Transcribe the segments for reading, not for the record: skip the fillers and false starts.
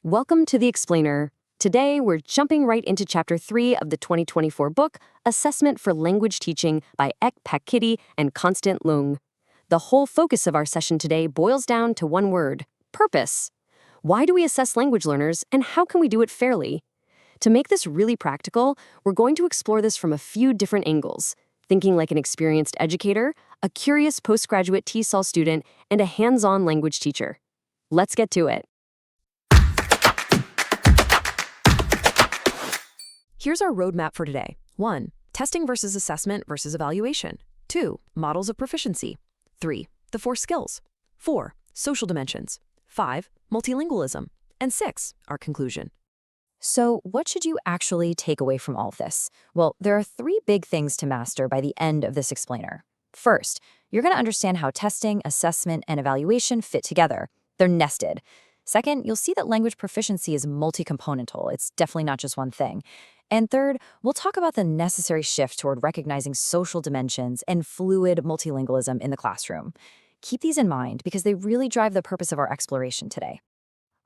Welcome to The Explainer. Today, we're jumping right into Chapter 3 of the 2024 book, Assessment for Language Teaching by EP4 and Constant Leung. The whole focus of our session today boils down to one word: purpose. Why do we assess language learners, and how can we do it fairly? To make this really practical, we're going to explore this from a few different angles, thinking like an experienced educator, a curious postgraduate TESOL student, and a hands-on language teacher. Let's get to it. Here's our roadmap for today. 1. Testing versus assessment versus evaluation. 2. Models of proficiency. 3. The 4 skills. 4. Social dimensions. 5. Multilingualism. And 6. Our conclusion. So what should you actually take away from all of this? Well, there are 3 big things to master by the end of this explainer. First, you're going to understand how testing, assessment, and evaluation fit together. They're nested. Second, you'll see that language proficiency is multi-componental. It's definitely not just one thing. And third, we'll talk about the necessary shift toward recognizing social dimensions and fluid multilingualism in the classroom. Keep these in mind because they really drive the purpose of our exploration today.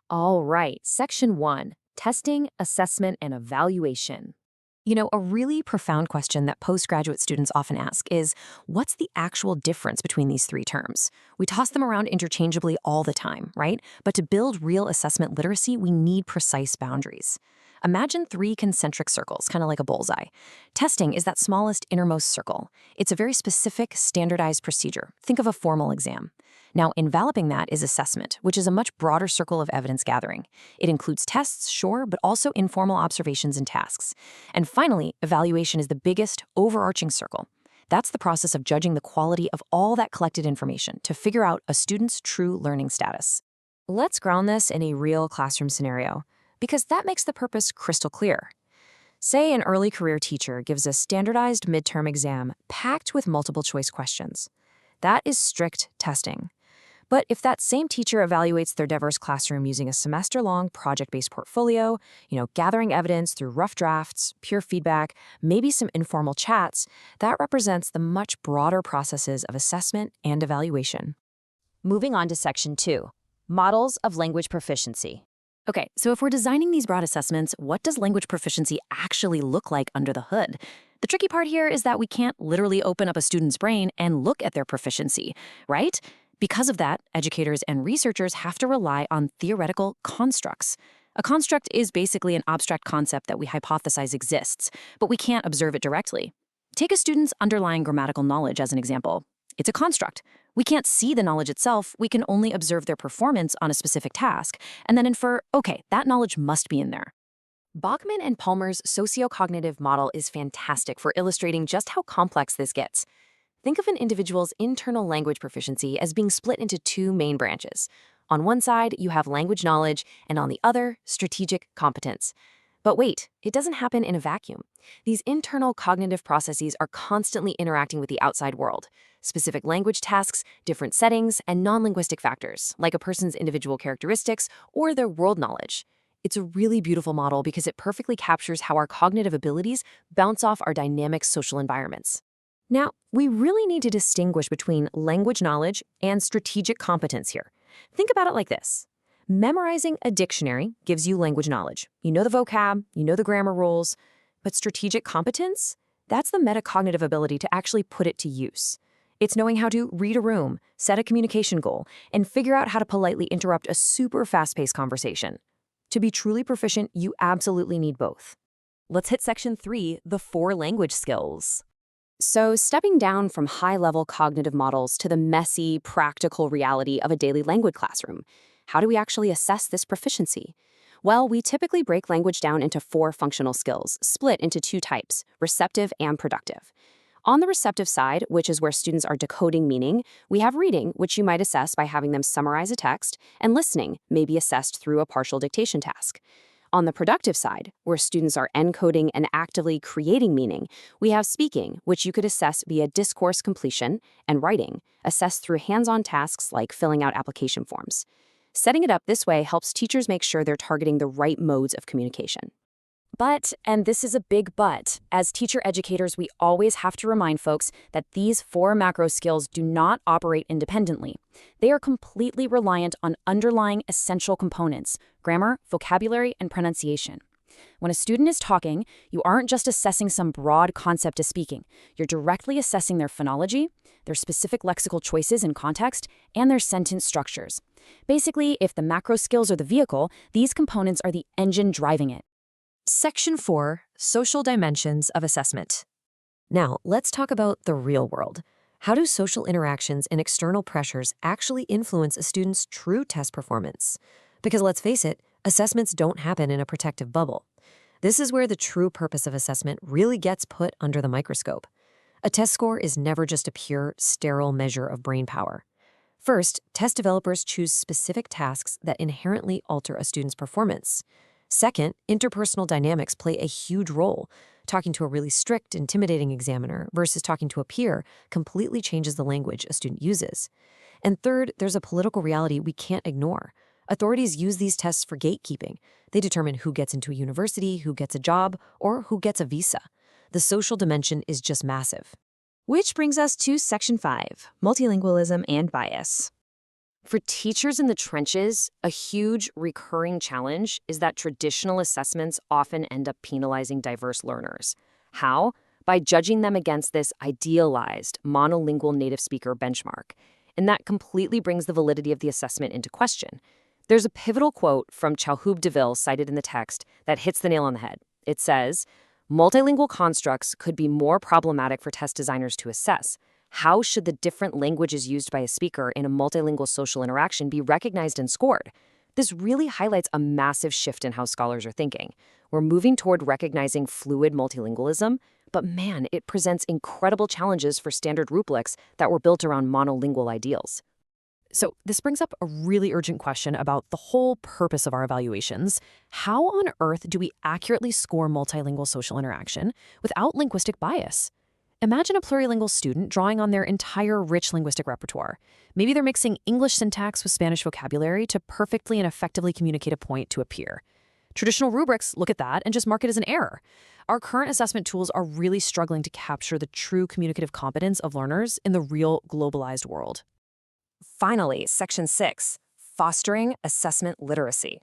All right, Section 1, Testing, Assessment, and Evaluation. A really profound question that postgraduate students often ask is, what's the actual difference between these 3 terms? We toss them around interchangeably all the time, right? But to build real assessment literacy, we need precise boundaries. Imagine 3 concentric circles, kind of like a bullseye. Testing is that smallest innermost circle. It's a very specific, standardized procedure. Think of a formal exam. Now, enveloping that is assessment, which is a much broader circle of evidence gathering. It includes tests, sure, but also informal observations and tasks. And finally, evaluation is the biggest, overarching circle. That's the process of judging the quality of all that collected information to figure out a student's true learning status. Let's ground this in a real classroom scenario, because that makes the purpose crystal clear. Say an early career teacher gives a standardized midterm exam packed with multiple choice questions. That is strict testing. But if that same teacher evaluates their diverse classroom using a semester-long project-based portfolio, gathering evidence through rough drafts, peer feedback, maybe some informal chats, that represents the much broader processes of assessment and evaluation. Moving on to Section 2, Models of Language Proficiency. Okay, so if we're designing these broad assessments, what does language proficiency actually look like under the hood? The tricky part here is that we can't literally open up a student's brain and look at their proficiency, right? Because of that, educators and researchers have to rely on theoretical constructs. A construct is basically an abstract concept that we hypothesize exists, but we can't observe it directly. Take a student's underlying grammatical knowledge as an example. It's a construct. We can't see the knowledge itself, we can only observe their performance on a specific task, and then infer, okay, that knowledge must be in there. Bachman and Palmer's sociocognitive model is fantastic for illustrating just how complex this gets. Think of an individual's internal language proficiency as being split into 2 main branches. On one side, you have language knowledge, and on the other, strategic competence. But wait, it doesn't happen in a vacuum. These internal cognitive processes are constantly interacting with the outside world. Specific language tasks, different settings, and non-linguistic factors, like a person's individual characteristics or their world knowledge. It's a really beautiful model because it perfectly captures how our cognitive abilities bounce off our dynamic social environments. Now, we really need to distinguish between language knowledge and strategic competence here. Think about it like this. Memorizing a dictionary gives you language knowledge. You know the vocab, you know the grammar rules, but strategic competence? That's the metacognitive ability to actually put it to use. It's knowing how to read a room, set a communication goal, and figure out how to politely interrupt a super fast-paced conversation. To be truly proficient, you absolutely need both. Let's hit Section 3, the 4 language skills. So, stepping down from high-level cognitive models to the messy, practical reality of a daily language classroom, how do we actually assess this proficiency? Well, we typically break language down into 4 functional skills, split into 2 types, receptive and productive. On the receptive side, which is where students are decoding meaning, we have reading, which you might assess by having them summarize a text, and listening may be assessed through a partial dictation task. On the productive side, where students are encoding and actively creating meaning, we have speaking, which you could assess via discourse completion, and writing, assessed through hands-on tasks like filling out application forms. Setting it up this way helps teachers make sure they're targeting the right modes of communication. But, and this is a big but, as teacher educators, we always have to remind folks that these 4 macro skills do not operate independently. They are completely reliant on underlying essential components: grammar, vocabulary, and pronunciation. When a student is talking, you aren't just assessing some broad concept of speaking. You're directly assessing their phonology, their specific lexical choices in context, and their sentence structures. Basically, if the macro skills are the vehicle, these components are the engine driving it. Section 4, Social Dimensions of Assessment. Now, let's talk about the real world. How do social interactions and external pressures actually influence a student's true test performance? Because let's face it, assessments don't happen in a protective bubble. This is where the true purpose of assessment really gets put under the microscope. A test score is never just a pure, sterile measure of brain power. First, test developers choose specific tasks that inherently alter a student's performance. Second, interpersonal dynamics play a huge role. Talking to a really strict, intimidating examiner versus talking to a peer completely changes the language a student uses. And third, there's a political reality we can't ignore. Authorities use these tests for gatekeeping. They determine who gets into a university, who gets a job, or who gets a visa. The social dimension is just massive. Which brings us to Section 5, multilingualism and bias. For teachers in the trenches, a huge recurring challenge is that traditional assessments often end up penalizing diverse learners. How? By judging them against this idealized monolingual native speaker benchmark. And that completely brings the validity of the assessment into question. There's a pivotal quote from Ch3 DeVille cited in the text that hits the nail on the head. It says, "Multilingual constructs could be more problematic for test designers to assess. How should the different languages used by a speaker in a multilingual social interaction be recognized and scored?" This really highlights a massive shift in how scholars are thinking. We're moving toward recognizing fluid multilingualism, but man, it presents incredible challenges for standard rubrics that were built around monolingual ideals. So this brings up a really urgent question about the whole purpose of our evaluations. How on earth do we accurately score multilingual social interaction without linguistic bias? Imagine a plurilingual student drawing on their entire rich linguistic repertoire. Maybe they're mixing English syntax with Spanish vocabulary to perfectly and effectively communicate a point to a peer. Traditional rubrics look at that and just mark it as an error. Our current assessment tools are really struggling to capture the true communicative competence of learners in the real globalized world. Finally, Section 6, fostering assessment literacy.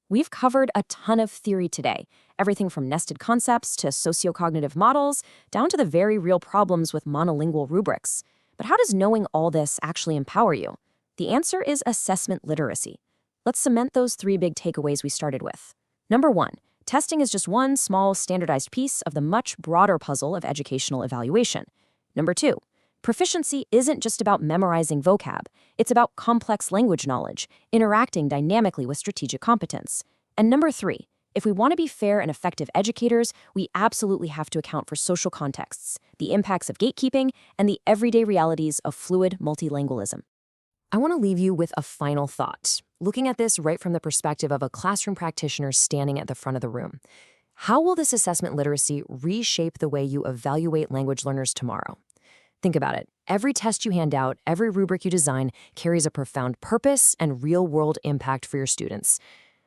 We've covered a ton of theory today, everything from nested concepts to sociocognitive models, down to the very real problems with monolingual rubrics. But how does knowing all this actually empower you? The answer is assessment literacy. Let's cement those 3 big takeaways we started with. Number 1, testing is just one small standardized piece of the much broader puzzle of educational evaluation. Number 2, proficiency isn't just about memorizing vocab. It's about complex language knowledge, interacting dynamically with strategic competence. And number 3, if we want to be fair and effective educators, we absolutely have to account for social contexts, the impacts of gatekeeping, and the everyday realities of fluid multilingualism. I want to leave you with a final thought, looking at this right from the perspective of a classroom practitioner standing at the front of the room. How will this assessment literacy reshape the way you evaluate language learners tomorrow? Think about it. Every test you hand out, every rubric you design carries a profound purpose and real-world impact for your students.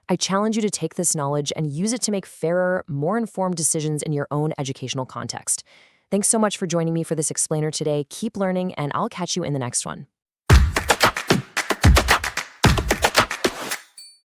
I challenge you to take this knowledge and use it to make fairer, more informed decisions in your own educational context. Thanks so much for joining me for this explainer today. Keep learning, and I'll catch you in the next one.